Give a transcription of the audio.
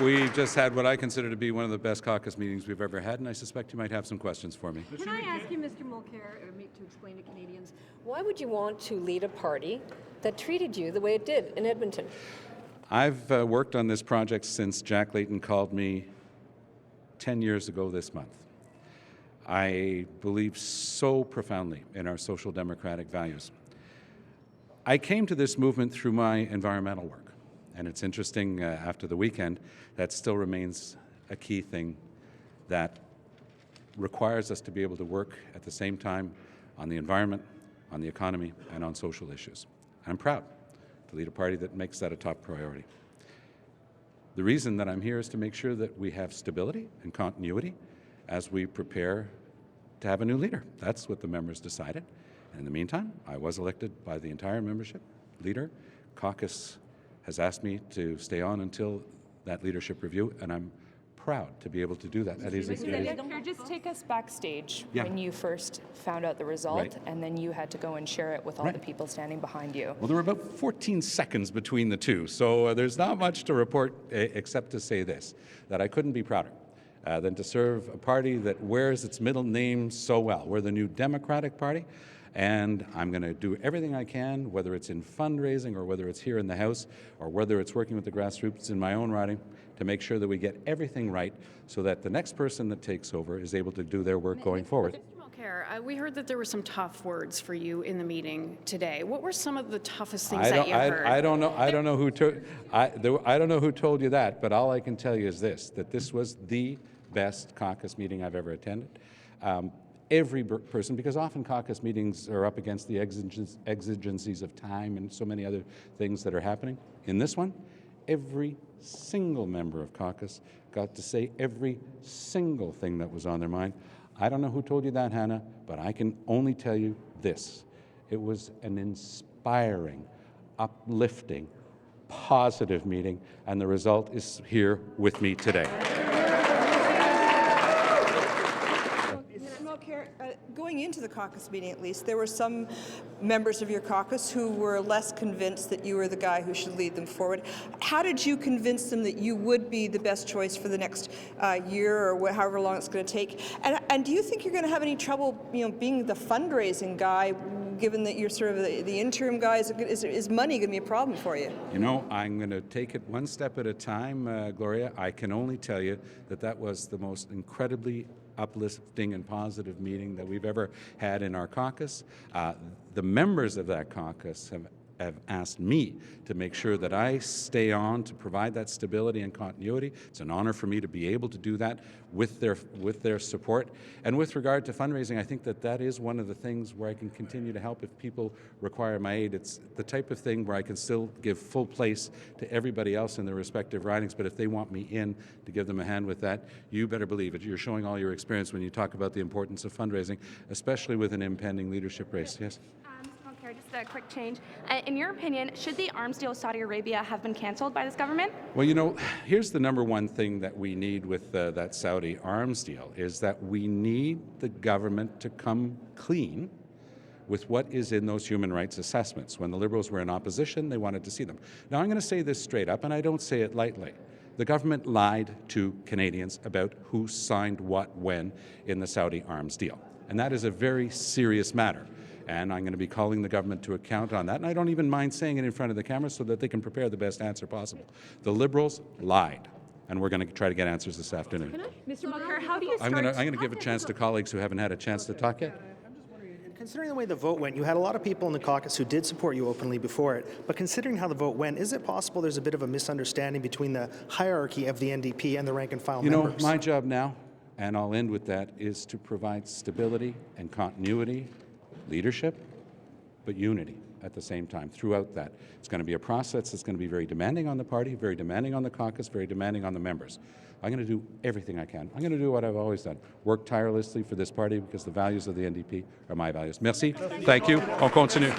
We've just had what I consider to be one of the best caucus meetings we've ever had, and I suspect you might have some questions for me. Can I ask you, Mr. Mulcair, to explain to Canadians, why would you want to lead a party that treated you the way it did in Edmonton? I've worked on this project since Jack Layton called me 10 years ago this month. I believe so profoundly in our social democratic values. I came to this movement through my environmental work. And it's interesting, after the weekend, that still remains a key thing that requires us to be able to work at the same time on the environment, on the economy, and on social issues. I'm proud to lead a party that makes that a top priority. The reason that I'm here is to make sure that we have stability and continuity as we prepare to have a new leader. That's what the members decided. And in the meantime, I was elected by the entire membership. Leader, caucus has asked me to stay on until that leadership review, and I'm proud to be able to do that. Just take us backstage when you first found out the result, and then you had to go and share it with all the people standing behind you. Well, there were about 14 seconds between the two, so there's not much to report except to say this, that I couldn't be prouder than to serve a party that wears its middle name so well. We're the New Democratic Party. And I'm going to do everything I can, whether it's in fundraising or whether it's here in the House or whether it's working with the grassroots in my own riding, to make sure that we get everything right so that the next person that takes over is able to do their work going forward. Mr. Mulcair, we heard that there were some tough words for you in the meeting today. What were some of the toughest things that you heard? I don't know who told you that, but all I can tell you is this, that this was the best caucus meeting I've ever attended. Every person, because often caucus meetings are up against the exigencies of time and so many other things that are happening. In this one, every single member of caucus got to say every single thing that was on their mind. I don't know who told you that, Hannah, but I can only tell you this. It was an inspiring, uplifting, positive meeting, and the result is here with me today. Going into the caucus meeting, at least, there were some members of your caucus who were less convinced that you were the guy who should lead them forward. How did you convince them that you would be the best choice for the next year or however long it's going to take? And do you think you're going to have any trouble, being the fundraising guy, given that you're sort of the interim guy? Is money going to be a problem for you? I'm going to take it one step at a time, Gloria. I can only tell you that that was the most incredibly uplifting and positive meeting that we've ever had in our caucus. The members of that caucus have asked me to make sure that I stay on to provide that stability and continuity. It's an honor for me to be able to do that with their support. And with regard to fundraising, I think that is one of the things where I can continue to help if people require my aid. It's the type of thing where I can still give full place to everybody else in their respective ridings, but if they want me in to give them a hand with that, you better believe it. You're showing all your experience when you talk about the importance of fundraising, especially with an impending leadership race. Yes? Just a quick change. In your opinion, should the arms deal with Saudi Arabia have been canceled by this government? Well, here's the number one thing that we need with that Saudi arms deal is that we need the government to come clean with what is in those human rights assessments. When the Liberals were in opposition, they wanted to see them. Now, I'm going to say this straight up, and I don't say it lightly. The government lied to Canadians about who signed what when in the Saudi arms deal. And that is a very serious matter. And I'm going to be calling the government to account on that. And I don't even mind saying it in front of the camera so that they can prepare the best answer possible. The Liberals lied. And we're going to try to get answers this afternoon. Mr. Mulcair, how do you start? I'm going to give a chance to colleagues who haven't had a chance to talk yet. I'm just wondering, considering the way the vote went, you had a lot of people in the caucus who did support you openly before it. But considering how the vote went, is it possible there's a bit of a misunderstanding between the hierarchy of the NDP and the rank-and-file members? My job now, and I'll end with that, is to provide stability and continuity, leadership, but unity at the same time throughout that. It's going to be a process that's going to be very demanding on the party, very demanding on the caucus, very demanding on the members. I'm going to do everything I can. I'm going to do what I've always done, work tirelessly for this party because the values of the NDP are my values. Merci. Thank you. On continue.